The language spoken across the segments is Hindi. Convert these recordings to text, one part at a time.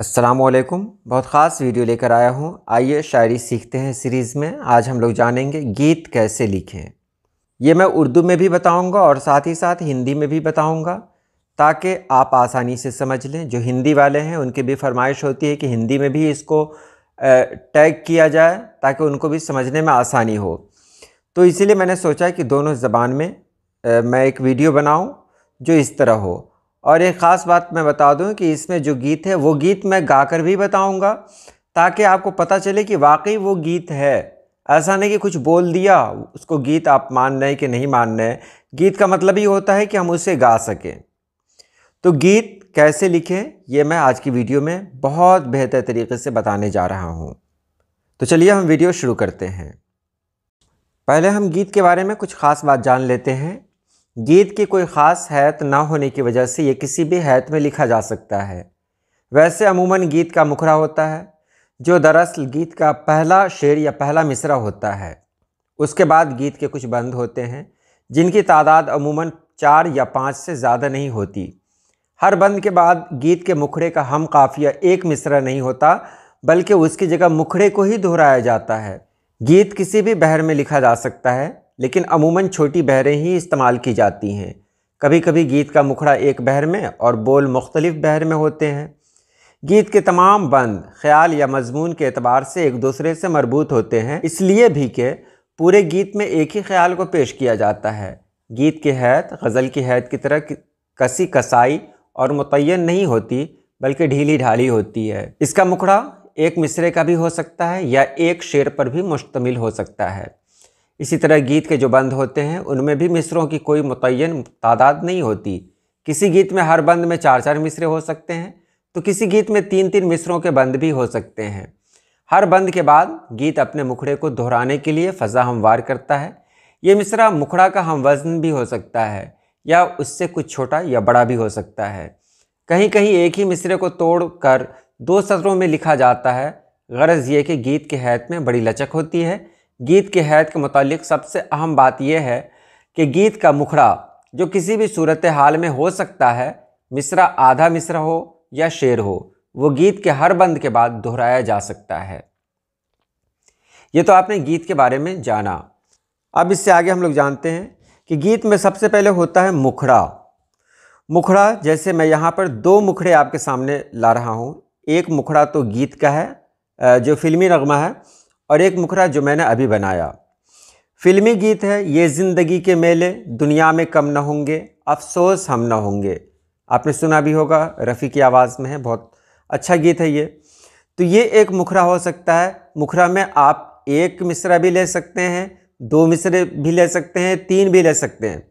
अस्सलामुअलैकुम। बहुत ख़ास वीडियो लेकर आया हूँ। आइए शायरी सीखते हैं सीरीज़ में। आज हम लोग जानेंगे गीत कैसे लिखें। ये मैं उर्दू में भी बताऊँगा और साथ ही साथ हिंदी में भी बताऊँगा ताकि आप आसानी से समझ लें। जो हिंदी वाले हैं उनकी भी फरमाइश होती है कि हिंदी में भी इसको टैग किया जाए ताकि उनको भी समझने में आसानी हो। तो इसीलिए मैंने सोचा कि दोनों ज़बान में मैं एक वीडियो बनाऊँ जो इस तरह हो। और एक ख़ास बात मैं बता दूं कि इसमें जो गीत है वो गीत मैं गाकर भी बताऊंगा ताकि आपको पता चले कि वाकई वो गीत है। ऐसा नहीं कि कुछ बोल दिया उसको गीत आप मान रहे हैं कि नहीं मान रहे हैं। गीत का मतलब ही होता है कि हम उसे गा सकें। तो गीत कैसे लिखें ये मैं आज की वीडियो में बहुत बेहतर तरीके से बताने जा रहा हूँ। तो चलिए हम वीडियो शुरू करते हैं। पहले हम गीत के बारे में कुछ ख़ास बात जान लेते हैं। गीत की कोई ख़ास हैत ना होने की वजह से ये किसी भी हैत में लिखा जा सकता है। वैसे अमूमन गीत का मुखड़ा होता है जो दरअसल गीत का पहला शेर या पहला मिसरा होता है। उसके बाद गीत के कुछ बंद होते हैं जिनकी तादाद अमूमन 4 या 5 से ज़्यादा नहीं होती। हर बंद के बाद गीत के मुखड़े का हम काफिया एक मिसरा नहीं होता बल्कि उसकी जगह मुखड़े को ही दोहराया जाता है। गीत किसी भी बहर में लिखा जा सकता है लेकिन अमूमन छोटी बहरें ही इस्तेमाल की जाती हैं। कभी कभी गीत का मुखड़ा एक बहर में और बोल मुख्तलिफ बहर में होते हैं। गीत के तमाम बंद ख्याल या मजमून के एतबार से एक दूसरे से मरबूत होते हैं, इसलिए भी कि पूरे गीत में एक ही ख्याल को पेश किया जाता है। गीत की हैत गज़ल की हैत की तरह कसी कसाई और मुतय्यन नहीं होती बल्कि ढीली ढाली होती है। इसका मुखड़ा एक मिसरे का भी हो सकता है या एक शेर पर भी मुश्तमिल हो सकता है। इसी तरह गीत के जो बंद होते हैं उनमें भी मिसरों की कोई मुतय्यन तादाद नहीं होती। किसी गीत में हर बंद में 4-4 मिसरे हो सकते हैं तो किसी गीत में 3-3 मिसरों के बंद भी हो सकते हैं। हर बंद के बाद गीत अपने मुखड़े को दोहराने के लिए फ़ज़ा हमवार करता है। ये मिसरा मुखड़ा का हम वज़न भी हो सकता है या उससे कुछ छोटा या बड़ा भी हो सकता है। कहीं कहीं एक ही मिसरे को तोड़ कर 2 सतरों में लिखा जाता है। गरज ये कि गीत की हैत में बड़ी लचक होती है। गीत के हैत के मुतालिक सबसे अहम बात यह है कि गीत का मुखड़ा जो किसी भी सूरत हाल में हो सकता है, मिसरा आधा मिसरा हो या शेर हो, वो गीत के हर बंद के बाद दोहराया जा सकता है। ये तो आपने गीत के बारे में जाना। अब इससे आगे हम लोग जानते हैं कि गीत में सबसे पहले होता है मुखड़ा। मुखड़ा जैसे मैं यहाँ पर 2 मुखड़े आपके सामने ला रहा हूँ। एक मुखड़ा तो गीत का है जो फिल्मी नगमा है और एक मुखड़ा जो मैंने अभी बनाया। फिल्मी गीत है ये ज़िंदगी के मेले दुनिया में कम न होंगे अफसोस हम न होंगे। आपने सुना भी होगा, रफ़ी की आवाज़ में है, बहुत अच्छा गीत है ये। तो ये एक मुखड़ा हो सकता है। मुखड़ा में आप एक मिसरा भी ले सकते हैं, 2 मिसरे भी ले सकते हैं, 3 भी ले सकते हैं।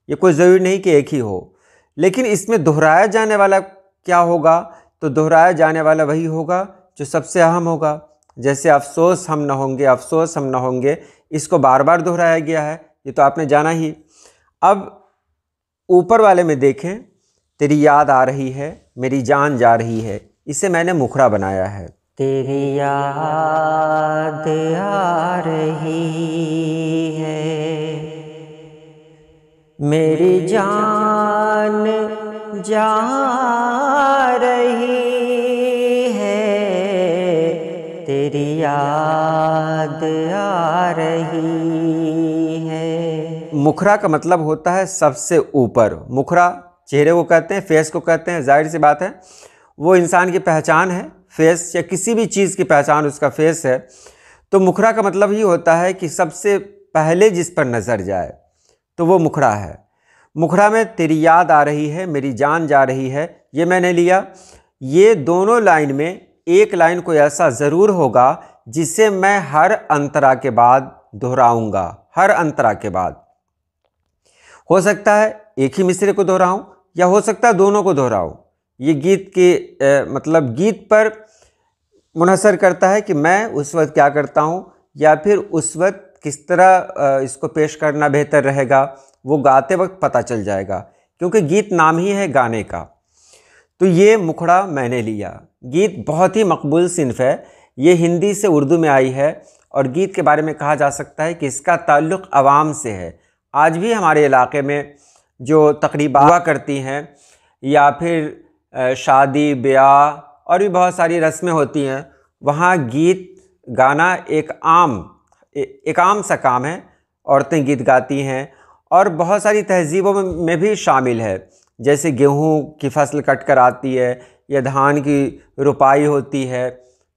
ये कोई ज़रूरी नहीं कि एक ही हो। लेकिन इसमें दोहराया जाने वाला क्या होगा? तो दोहराया जाने वाला वही होगा जो सबसे अहम होगा। जैसे अफसोस हम न होंगे, अफसोस हम न होंगे, इसको बार बार दोहराया गया है, ये तो आपने जाना ही। अब ऊपर वाले में देखें, तेरी याद आ रही है मेरी जान जा रही है, इसे मैंने मुखड़ा बनाया है। तेरी याद आ रही है मेरी जान जा रही है, तेरी याद आ रही है। मुखड़ा का मतलब होता है सबसे ऊपर। मुखड़ा चेहरे को कहते हैं, फेस को कहते हैं। जाहिर सी बात है वो इंसान की पहचान है, फेस या किसी भी चीज़ की पहचान उसका फेस है। तो मुखड़ा का मतलब ही होता है कि सबसे पहले जिस पर नज़र जाए तो वो मुखड़ा है। मुखड़ा में तेरी याद आ रही है मेरी जान जा रही है, ये मैंने लिया। ये दोनों लाइन में एक लाइन कोई ऐसा ज़रूर होगा जिसे मैं हर अंतरा के बाद दोहराऊंगा। हर अंतरा के बाद हो सकता है एक ही मिसरे को दोहराऊं या हो सकता है दोनों को दोहराऊं। ये गीत के मतलब गीत पर मुनहसर करता है कि मैं उस वक्त क्या करता हूँ या फिर उस वक्त किस तरह इसको पेश करना बेहतर रहेगा, वो गाते वक्त पता चल जाएगा, क्योंकि गीत नाम ही है गाने का। तो ये मुखड़ा मैंने लिया। गीत बहुत ही मकबूल सिन्फ है। ये हिंदी से उर्दू में आई है और गीत के बारे में कहा जा सकता है कि इसका ताल्लुक़ आवाम से है। आज भी हमारे इलाके में जो तकरीबा हुआ करती हैं या फिर शादी ब्याह और भी बहुत सारी रस्में होती हैं, वहाँ गीत गाना एक आम सा काम है। औरतें गीत गाती हैं और बहुत सारी तहजीबों में भी शामिल है। जैसे गेहूं की फसल कट कर आती है या धान की रुपाई होती है,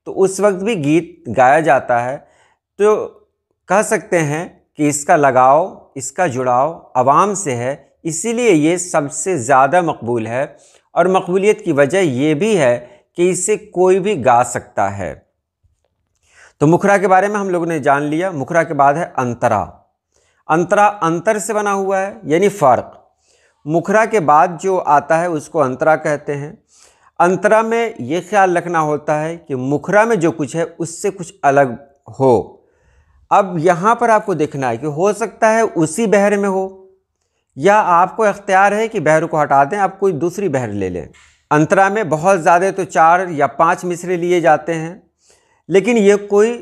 तो उस वक्त भी गीत गाया जाता है। तो कह सकते हैं कि इसका लगाव, इसका जुड़ाव आवाम से है, इसीलिए ये सबसे ज़्यादा मकबूल है। और मकबूलियत की वजह ये भी है कि इसे कोई भी गा सकता है। तो मुखरा के बारे में हम लोगों ने जान लिया। मुखरा के बाद है अंतरा। अंतरा अंतर से बना हुआ है, यानी फ़र्क। मुखरा के बाद जो आता है उसको अंतरा कहते हैं। अंतरा में ये ख्याल रखना होता है कि मुखरा में जो कुछ है उससे कुछ अलग हो। अब यहाँ पर आपको देखना है कि हो सकता है उसी बहर में हो, या आपको इख्तियार है कि बहर को हटा दें, आप कोई दूसरी बहर ले लें। अंतरा में बहुत ज़्यादा तो 4 या 5 मिसरे लिए जाते हैं, लेकिन ये कोई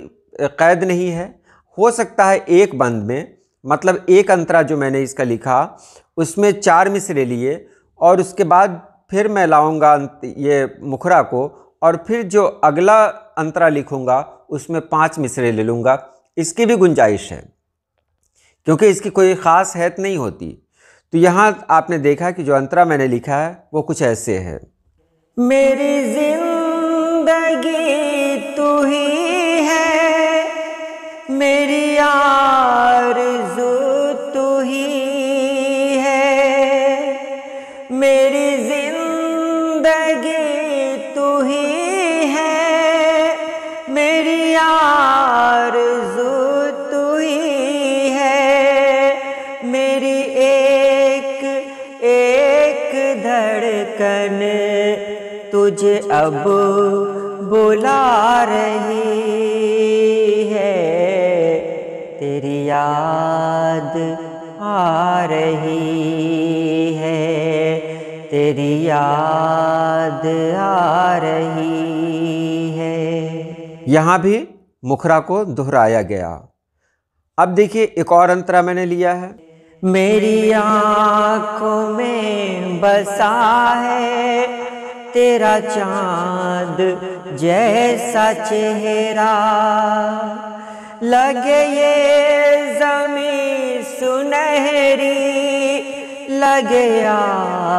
क़ैद नहीं है। हो सकता है एक बंद में, मतलब एक अंतरा जो मैंने इसका लिखा उसमें 4 मिसरे लिए, और उसके बाद फिर मैं लाऊंगा ये मुखरा को, और फिर जो अगला अंतरा लिखूंगा उसमें 5 मिसरे ले लूँगा। इसकी भी गुंजाइश है, क्योंकि इसकी कोई ख़ास हैत नहीं होती। तो यहाँ आपने देखा कि जो अंतरा मैंने लिखा है वो कुछ ऐसे है। मेरी जिंदगी तू ही है, मेरी आरज़ू तू ही है, मेरी जिंदगी तू ही है, मेरी आरज़ू तू ही है, मेरी एक एक धड़कन तुझे अब बुला रही है, तेरी याद आ रही है, तेरी याद आ रही है। यहाँ भी मुखरा को दोहराया गया। अब देखिए एक और अंतरा मैंने लिया है। मेरी आँखों में बसा है तेरा चाँद जैसा चेहरा, लगे ये ज़मीं सुनहरी, लगे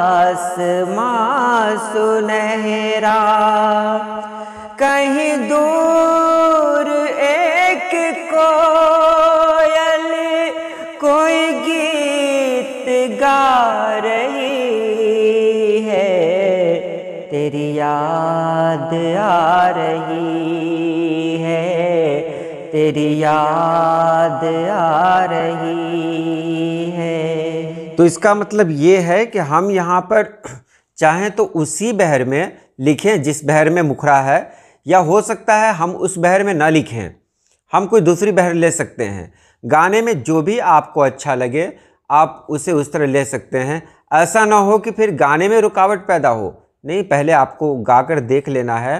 आसमां सुनहरा, कहीं दूर एक कोयल कोई गीत गा रही है, तेरी याद आ रही है, तेरी याद आ रही है। तो इसका मतलब ये है कि हम यहाँ पर चाहें तो उसी बहर में लिखें जिस बहर में मुखरा है, या हो सकता है हम उस बहर में ना लिखें, हम कोई दूसरी बहर ले सकते हैं। गाने में जो भी आपको अच्छा लगे आप उसे उस तरह ले सकते हैं। ऐसा ना हो कि फिर गाने में रुकावट पैदा हो। नहीं, पहले आपको गाकर देख लेना है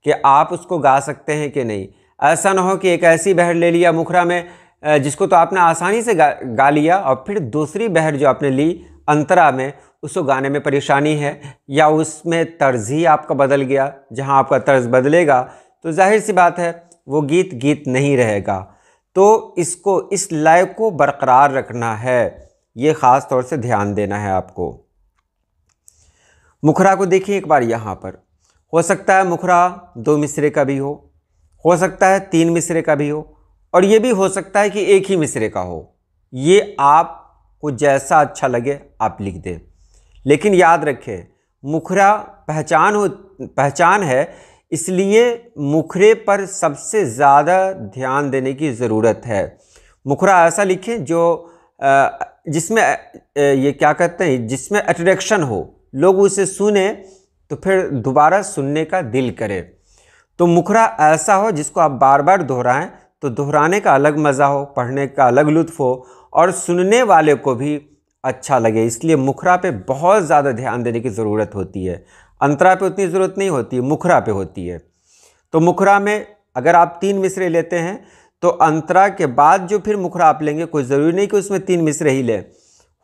कि आप उसको गा सकते हैं कि नहीं। ऐसा ना हो कि एक ऐसी बहर ले लिया मुखरा में जिसको तो आपने आसानी से गा लिया, और फिर दूसरी बहर जो आपने ली अंतरा में उसको गाने में परेशानी है, या उसमें तर्ज ही आपका बदल गया। जहां आपका तर्ज बदलेगा तो जाहिर सी बात है वो गीत गीत नहीं रहेगा। तो इसको, इस लय को बरकरार रखना है, ये ख़ास तौर से ध्यान देना है आपको। मुखरा को देखिए एक बार यहाँ पर। हो सकता है मुखरा 2 मिसरे का भी हो सकता है 3 मिसरे का भी हो, और ये भी हो सकता है कि एक ही मिसरे का हो। ये आपको जैसा अच्छा लगे आप लिख दें, लेकिन याद रखें मुखरा पहचान है, इसलिए मुखरे पर सबसे ज़्यादा ध्यान देने की ज़रूरत है। मुखरा ऐसा लिखें जो जिसमें ये क्या कहते हैं, जिसमें अट्रैक्शन हो, लोग उसे सुने तो फिर दोबारा सुनने का दिल करे। तो मुखरा ऐसा हो जिसको आप बार बार दोहराएं तो दोहराने का अलग मज़ा हो, पढ़ने का अलग लुत्फ़ हो, और सुनने वाले को भी अच्छा लगे। इसलिए मुखरा पे बहुत ज़्यादा ध्यान देने की ज़रूरत होती है। अंतरा पे उतनी ज़रूरत नहीं होती, मुखरा पे होती है। तो मुखरा में अगर आप 3 मिसरे लेते हैं तो अंतरा के बाद जो फिर मुखरा आप लेंगे, कोई ज़रूरी नहीं कि उसमें 3 मिसरे ही लें।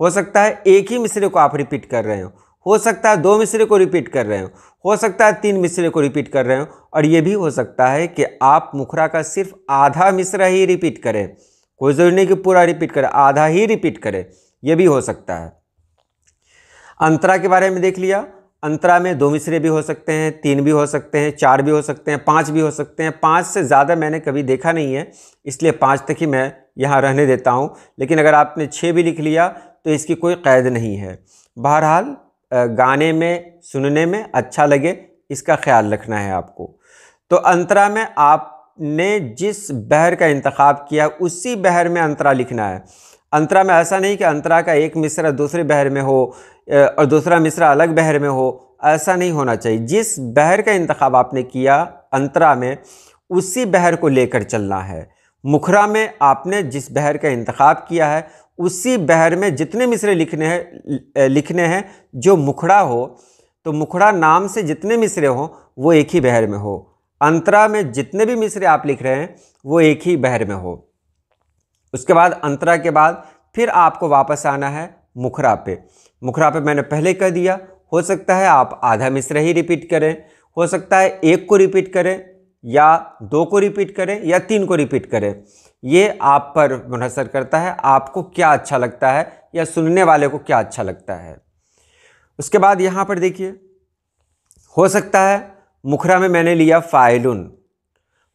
हो सकता है एक ही मिसरे को आप रिपीट कर रहे हो, हो सकता है 2 मिसरे को रिपीट कर रहे हो सकता है 3 मिसरे को रिपीट कर रहे हो, और ये भी हो सकता है कि आप मुखरा का सिर्फ आधा मिसरा ही रिपीट करें। कोई ज़रूरी नहीं कि पूरा रिपीट करें, आधा ही रिपीट करें, ये भी हो सकता है। अंतरा के बारे में देख लिया। अंतरा में 2 मिसरे भी हो सकते हैं, 3 भी हो सकते हैं, 4 भी हो सकते हैं, 5 भी हो सकते हैं। 5 से ज़्यादा मैंने कभी देखा नहीं है, इसलिए 5 तक ही मैं यहाँ रहने देता हूँ। लेकिन अगर आपने 6 भी लिख लिया तो इसकी कोई कैद नहीं है। बहरहाल गाने में, सुनने में अच्छा लगे, इसका ख्याल रखना है आपको। तो अंतरा में आपने जिस बहर का इंतखाब किया उसी बहर में अंतरा लिखना है। अंतरा में ऐसा नहीं कि अंतरा का एक मिसरा दूसरे बहर में हो और दूसरा मिसरा अलग बहर में हो, ऐसा नहीं होना चाहिए। जिस बहर का इंतखाब आपने किया अंतरा में, उसी बहर को लेकर चलना है। मुखरा में आपने जिस बहर का इंतखाब किया है उसी बहर में जितने मिसरे लिखने हैं जो मुखड़ा हो, तो मुखड़ा नाम से जितने मिसरे हों वो एक ही बहर में हो। अंतरा में जितने भी मिसरे आप लिख रहे हैं वो एक ही बहर में हो। उसके बाद अंतरा के बाद फिर आपको वापस आना है मुखरा पे। मुखरा पे मैंने पहले कह दिया, हो सकता है आप आधा मिसरा ही रिपीट करें, हो सकता है 1 को रिपीट करें या 2 को रिपीट करें या 3 को रिपीट करें। ये आप पर मुनहसर करता है, आपको क्या अच्छा लगता है या सुनने वाले को क्या अच्छा लगता है। उसके बाद यहाँ पर देखिए, हो सकता है मुखरा में मैंने लिया फ़ाइलुन।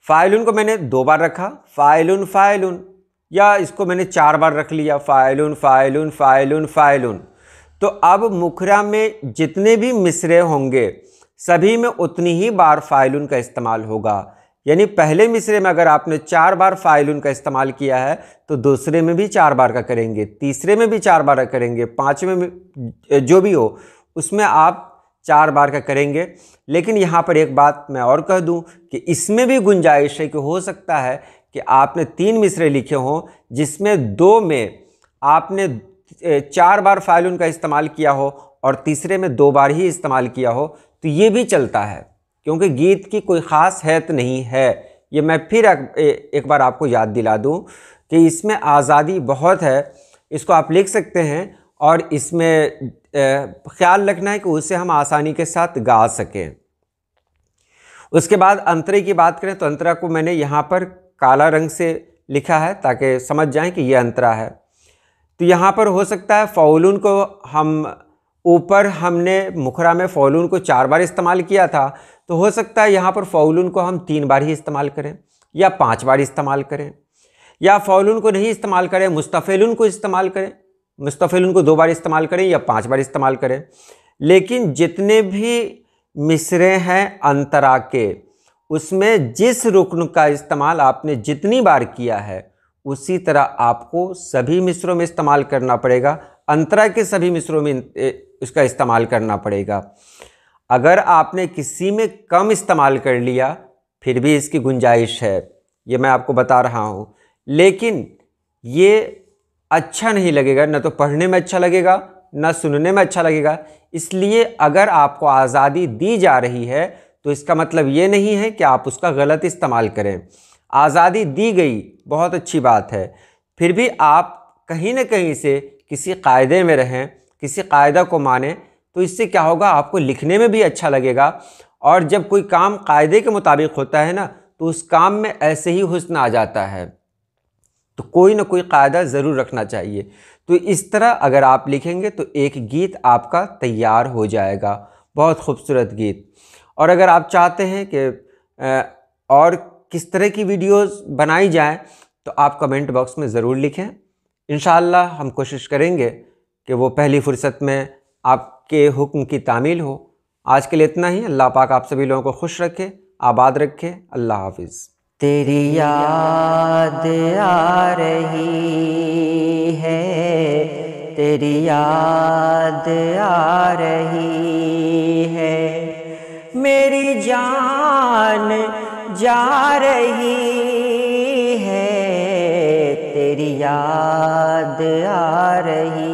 फ़ाइलुन को मैंने 2 बार रखा, फ़ाइलुन फ़ाइलुन, या इसको मैंने 4 बार रख लिया, फ़ाइलुन फ़ाइलुन फ़ाइलुन फ़ाइलुन। तो अब मुखरा में जितने भी मिसरे होंगे सभी में उतनी ही बार फ़ाइलुन का इस्तेमाल होगा। यानी पहले मिसरे में अगर आपने 4 बार फ़ाइलुन का इस्तेमाल किया है तो दूसरे में भी 4 बार का करेंगे, तीसरे में भी 4 बार का करेंगे, 5वें में जो भी हो उसमें आप 4 बार का करेंगे। लेकिन यहाँ पर एक बात मैं और कह दूँ कि इसमें भी गुंजाइश है कि हो सकता है कि आपने 3 मिसरे लिखे हों जिसमें 2 में आपने 4 बार फ़ाइलुन का इस्तेमाल किया हो और तीसरे में 2 बार ही इस्तेमाल किया हो, तो ये भी चलता है, क्योंकि गीत की कोई ख़ास हैत नहीं है। ये मैं फिर एक बार आपको याद दिला दूं कि इसमें आज़ादी बहुत है, इसको आप लिख सकते हैं और इसमें ख्याल रखना है कि उसे हम आसानी के साथ गा सकें। उसके बाद अंतरे की बात करें तो अंतरा को मैंने यहाँ पर काला रंग से लिखा है ताकि समझ जाएं कि यह अंतरा है। तो यहाँ पर हो सकता है फ़ौलुन को हम ऊपर हमने मुखरा में फ़ौलुन को 4 बार इस्तेमाल किया था, तो हो सकता है यहाँ पर फ़ौलुन को हम 3 बार ही इस्तेमाल करें या 5 बार इस्तेमाल करें, या फ़ौलुन को नहीं इस्तेमाल करें, मुस्तफ़िलुन को इस्तेमाल करें, मुस्तफ़िलुन को 2 बार इस्तेमाल करें या 5 बार इस्तेमाल करें। लेकिन जितने भी मिसरे हैं अंतरा के, उसमें जिस रुक्न का इस्तेमाल आपने जितनी बार किया है उसी तरह आपको सभी मिसरों में इस्तेमाल करना पड़ेगा, अंतरा के सभी मिसरों में उसका इस्तेमाल करना पड़ेगा। अगर आपने किसी में कम इस्तेमाल कर लिया फिर भी इसकी गुंजाइश है, ये मैं आपको बता रहा हूँ। लेकिन ये अच्छा नहीं लगेगा, ना तो पढ़ने में अच्छा लगेगा ना सुनने में अच्छा लगेगा। इसलिए अगर आपको आज़ादी दी जा रही है तो इसका मतलब ये नहीं है कि आप उसका गलत इस्तेमाल करें। आज़ादी दी गई, बहुत अच्छी बात है, फिर भी आप कहीं ना कहीं से किसी कायदे में रहें, किसी कायदा को मानें, तो इससे क्या होगा, आपको लिखने में भी अच्छा लगेगा। और जब कोई काम कायदे के मुताबिक होता है ना, तो उस काम में ऐसे ही हुस्न आ जाता है। तो कोई ना कोई कायदा ज़रूर रखना चाहिए। तो इस तरह अगर आप लिखेंगे तो एक गीत आपका तैयार हो जाएगा, बहुत खूबसूरत गीत। और अगर आप चाहते हैं कि और किस तरह की वीडियोस बनाई जाएं तो आप कमेंट बॉक्स में ज़रूर लिखें। इंशाअल्लाह हम कोशिश करेंगे कि वो पहली फ़ुर्सत में आपके हुक्म की तामील हो। आज के लिए इतना ही। अल्लाह पाक आप सभी लोगों को खुश रखे, आबाद रखे। अल्लाह हाफिज़। तेरी याद आ रही है, तेरी याद आ रही है, मेरी जान जा रही है, तेरी याद आ रही